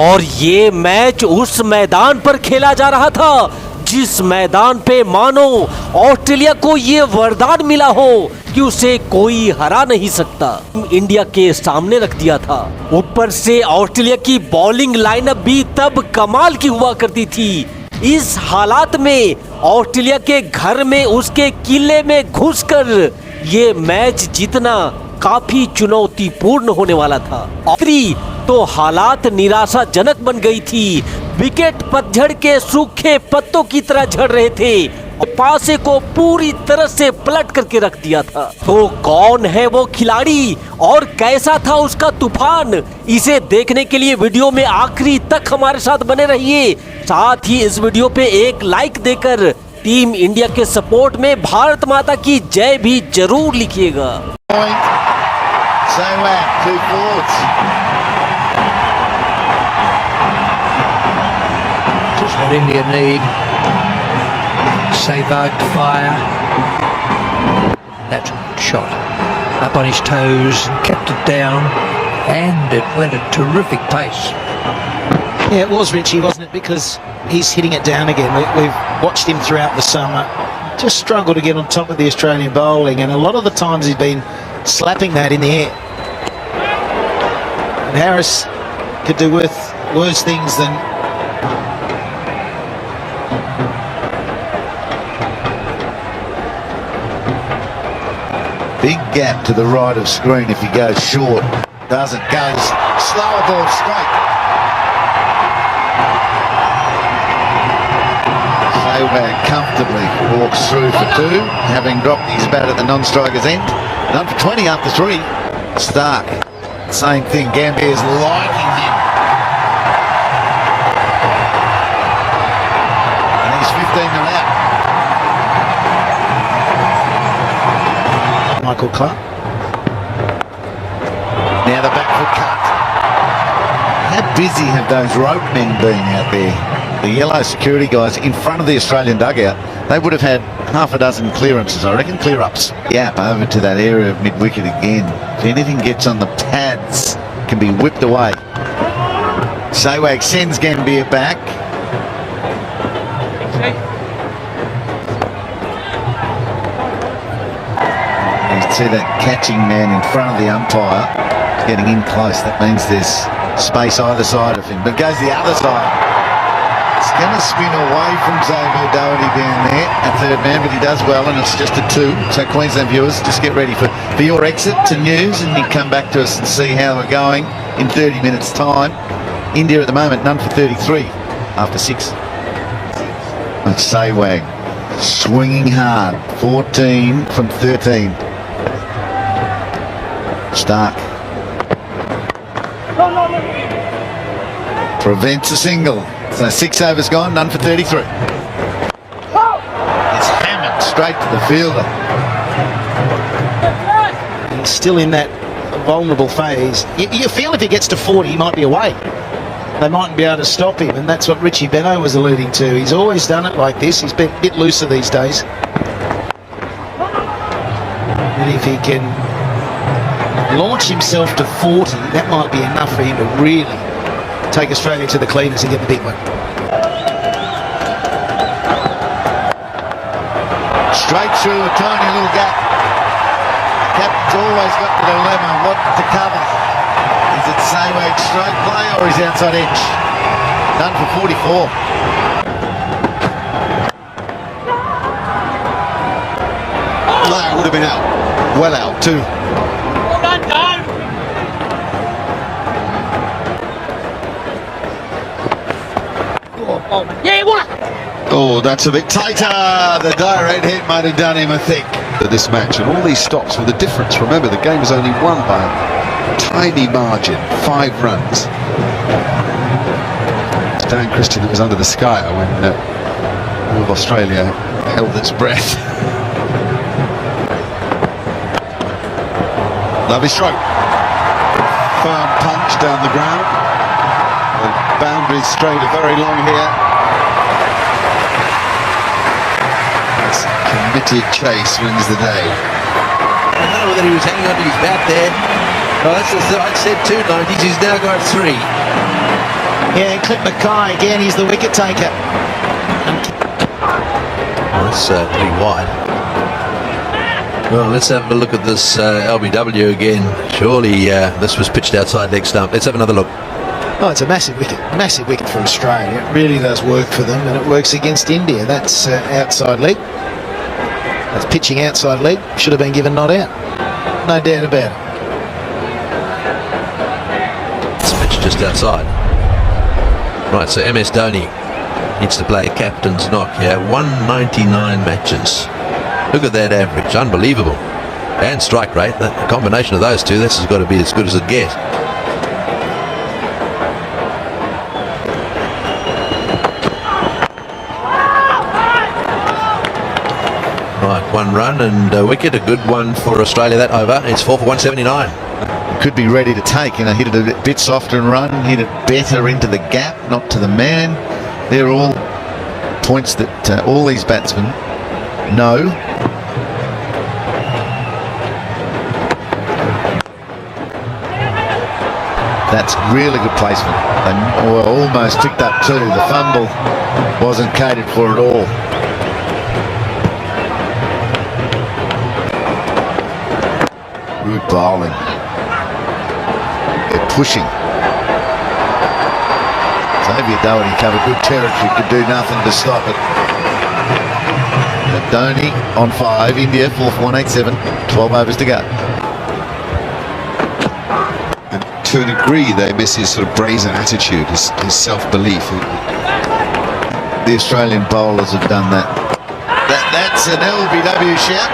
और ये मैच उस मैदान पर खेला जा रहा था जिस मैदान पे मानो ऑस्ट्रेलिया को ये वरदान मिला हो कि उसे कोई हरा नहीं सकता। इंडिया के सामने रख दिया था। ऊपर से ऑस्ट्रेलिया की बॉलिंग लाइनअप भी तब कमाल की हुआ करती थी। इस हालात में ऑस्ट्रेलिया के घर में उसके किले में घुसकर ये मैच जीतना काफी चुनौतीपूर्ण होने वाला था। तो हालात निराशाजनक बन गई थी। विकेट पतझड़ के सूखे पत्तों की तरह झड़ रहे थे और पासे को पूरी तरह से पलट करके रख दिया था। तो कौन है वो खिलाड़ी और कैसा था उसका तूफान, इसे देखने के लिए वीडियो में आखिरी तक हमारे साथ बने रहिए। साथ ही इस वीडियो पे एक लाइक देकर टीम इंडिया के सपोर्ट में भारत माता की जय भी जरूर लिखिएगा। What India need. Sehwag to fire. That's a good shot. Up on his toes and kept it down, and it went at terrific pace. Yeah, it was Richie, wasn't it? Because he's hitting it down again. We've watched him throughout the summer. Just struggled to get on top of the Australian bowling, and a lot of the times he's been slapping that in the air. And Harris could do with worse things than. Big gap to the right of screen if he goes short. Doesn't. Goes slower ball straight. Sehwag comfortably walks through for two, having dropped his bat at the non-striker's end. Done for 20 after three. Stark. Same thing. Gambier's liking him. And he's 15 and out. Michael Clark. Now the back foot cut. How busy have those rope men been out there? The yellow security guys in front of the Australian dugout. They would have had half a dozen clearances, I reckon, clear-ups. Yap over to that area of mid-wicket again. If anything gets on the pads, can be whipped away. Sehwag sends Gambier back. See that catching man in front of the umpire getting in close. That means there's space either side of him, but goes the other side. It's going to spin away from Xavier Doherty down there at third man, but he does well, and it's just a two. So Queensland viewers, just get ready for your exit to news, and you come back to us and see how we're going in 30 minutes time. India at the moment none for 33 after 6. And Sehwag swinging hard, 14 from 13. Stark prevents a single. So 6 overs gone, none for 33. It's hammered straight to the fielder. He's still in that vulnerable phase. You feel if he gets to 40, he might be away. They mightn't be able to stop him, and that's what Richie Benaud was alluding to. He's always done it like this. He's been a bit looser these days. And if he can launch himself to 40, that might be enough for him to really take Australia to the cleaners and get the big one. Straight through a tiny little gap. The captain's always got the dilemma what to cover. Is it Sehwag straight play or is outside edge? Done for 44. No, it would have been out. Well out too. Oh, that's a bit tighter. The direct hit might have done him, I think. This match and all these stops with a difference. Remember, the game is only won by a tiny margin, 5 runs. It's Dan Christian that was under the sky when all of Australia held its breath. Lovely stroke. Firm punch down the ground. The boundaries straight are very long here. Committed chase wins the day. I don't know whether he was hanging on to his bat there. Oh, that's I said 290s, he's now got 3. Yeah, and Clint Mackay again, he's the wicket taker. That's pretty wide. Well, let's have a look at this LBW again. Surely this was pitched outside leg stump. Let's have another look. Oh, it's a massive wicket for Australia. It really does work for them, and it works against India. That's outside leg. That's pitching outside leg. Should have been given not out. No doubt about it. It's pitched just outside. Right, so MS Dhoni needs to play captain's knock here. 199 matches. Look at that average. Unbelievable. And strike rate. The combination of those two, this has got to be as good as it gets. Right, one run and a wicket. A good one for Australia, that over. It's 4 for 179. Could be ready to take, hit it a bit softer and run, hit it better into the gap, not to the man. They're all points that all these batsmen know. That's really good placement. They were almost picked up too. The fumble wasn't catered for at all. Good bowling. They're pushing. Xavier Doherty covered good territory, could do nothing to stop it. Dhoni on 5, India 4 for 187, 12 overs to go. And to a degree, they miss his sort of brazen attitude, his self-belief. The Australian bowlers have done that. That's an LBW shout.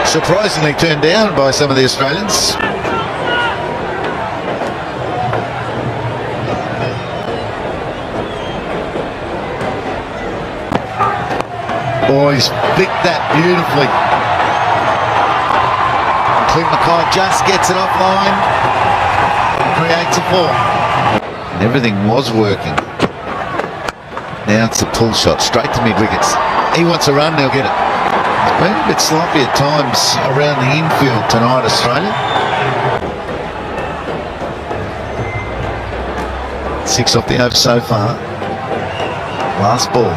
Surprisingly turned down by some of the Australians. Oh, he's flicked that beautifully. Clint Mackay just gets it offline and creates a 4. And everything was working. Now it's a pull shot straight to mid-wickets. He wants a run, they'll get it. It's been a bit sloppy at times around the infield tonight, Australia. 6 off the over so far. Last ball.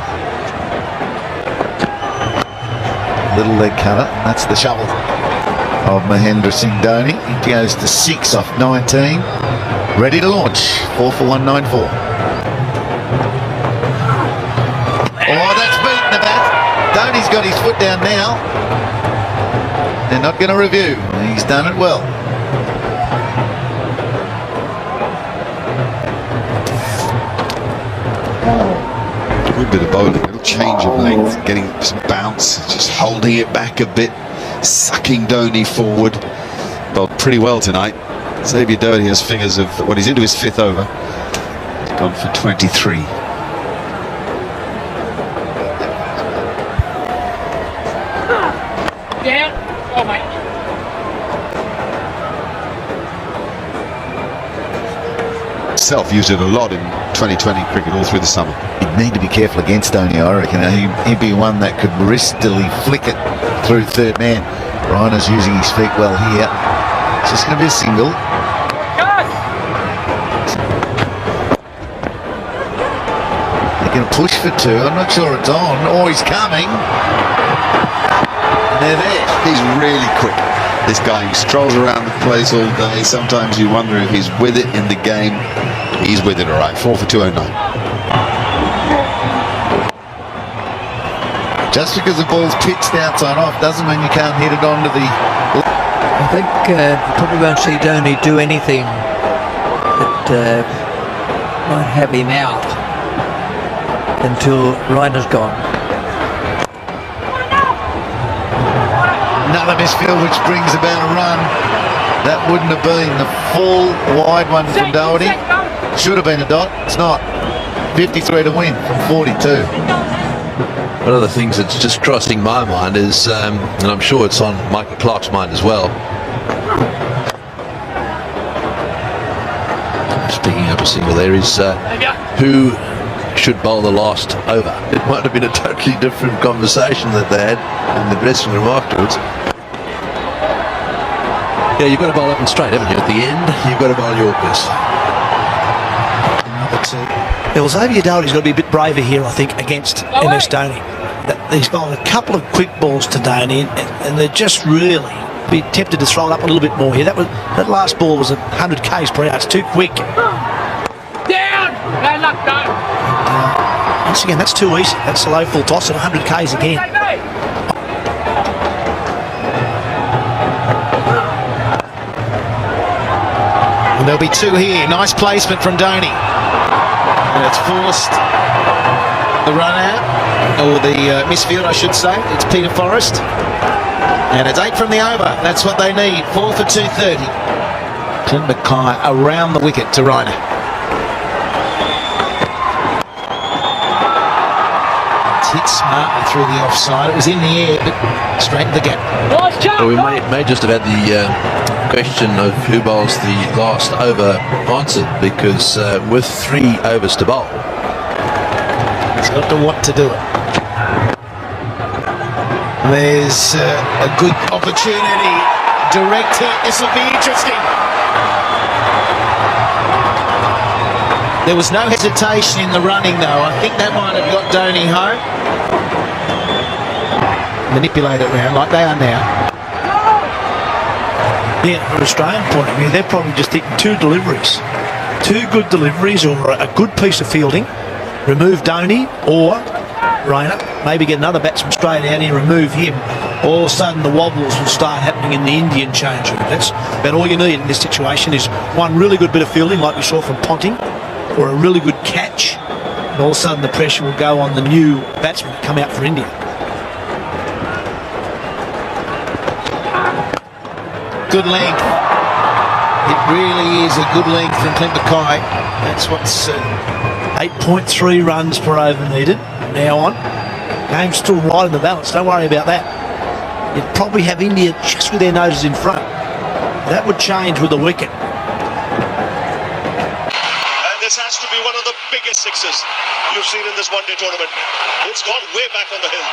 Little leg cutter, that's the shovel of Mahendra Singh Dhoni. He goes to 6 off 19. Ready to launch. 4 for 194. Oh, that's beaten the bat. Dhoni's got his foot down now. They're not going to review. He's done it well. Good bit of bowling, a little change of length, getting some bounce, just holding it back a bit, sucking Dhoni forward. Bowled pretty well tonight. Xavier Doherty has figures of, well, he's into his 5th over. He's gone for 23. Down. Oh, mate. Self used it a lot in 2020 cricket all through the summer. He'd need to be careful against Dhoni, I reckon. He'd be one that could wristily flick it through third man. Reina's using his feet well here. It's just going to be a single. They're going to push for 2. I'm not sure it's on. Oh, he's coming. And they're there. He's really quick. This guy, he strolls around the place all day. Sometimes you wonder if he's with it in the game. He's with it all right. 4 for 209. Just because the ball's pitched outside off doesn't mean you can't hit it onto the... I think probably won't see Dhoni do anything that might have him out until Reina's gone. Another misfield which brings about a run. That wouldn't have been the full wide one from Doherty. Should have been a dot. It's not. 53 to win from 42. One of the things that's just crossing my mind is, and I'm sure it's on Michael Clark's mind as well. Just picking up a single there is who should bowl the last over. It might have been a totally different conversation that they had in the dressing room afterwards. Yeah, you've got to bowl up and straight, haven't you? At the end, you've got to bowl Yorkers. Another to. Well, Xavier Doherty's got to be a bit braver here, I think, against MS Dhoni. He's got a couple of quick balls to Dhoni, and they're just really be tempted to throw it up a little bit more here. That last ball was 100 k's per hour. It's too quick. Down! Once again, that's too easy. That's a low full toss at 100 k's again. And there'll be two here. Nice placement from Dhoni. And it's forced the run out, or the misfield, I should say. It's Peter Forrest. And it's 8 from the over. That's what they need. 4 for 230. Clint Mackay around the wicket to Reiner. It's hit smartly through the offside. It was in the air, but straight to the gap. Well, we may just have had the question of who bowls the last over answered, because with 3 overs to bowl, He's got to want to do it. There's a good opportunity. Direct hit. This will be interesting. There was no hesitation in the running, though. I think that might have got Dhoni home. Manipulate it round like they are now. Yeah, from an Australian point of view, they're probably just thinking 2 deliveries. 2 good deliveries or a good piece of fielding. Remove Dhoni or Reiner. Maybe get another batsman straight out here, remove him. All of a sudden the wobbles will start happening in the Indian change room. That's about all you need in this situation, is one really good bit of fielding like we saw from Ponting, or a really good catch. And all of a sudden the pressure will go on the new batsman to come out for India. Good length. It really is a good length from Clint Mackay. That's what's 8.3 runs per over needed now on. Game's still right in the balance, don't worry about that. You'd probably have India just with their noses in front. That would change with the wicket. And this has to be one of the biggest sixes you've seen in this one-day tournament. It's gone way back on the hill.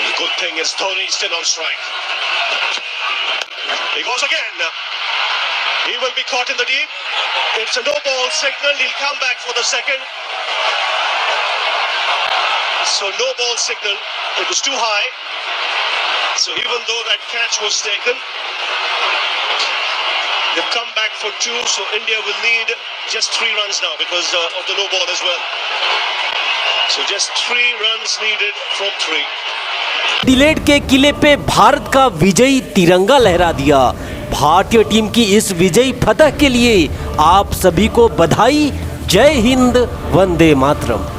The good thing is Dhoni's still on strike. He goes again. He will be caught in the deep. It's a no-ball signal. He'll come back for the second. So no-ball signal. It was too high. So even though that catch was taken, they've come back for 2. So India will need just 3 runs now because of the no-ball as well. So just 3 runs needed from 3. Adelaide के किले पे भारत का विजयी तिरंगा लहरा दिया। भारतीय team की इस विजयी फतह के लिए आप सभी को बधाई। जय हिंद, वंदे मातरम।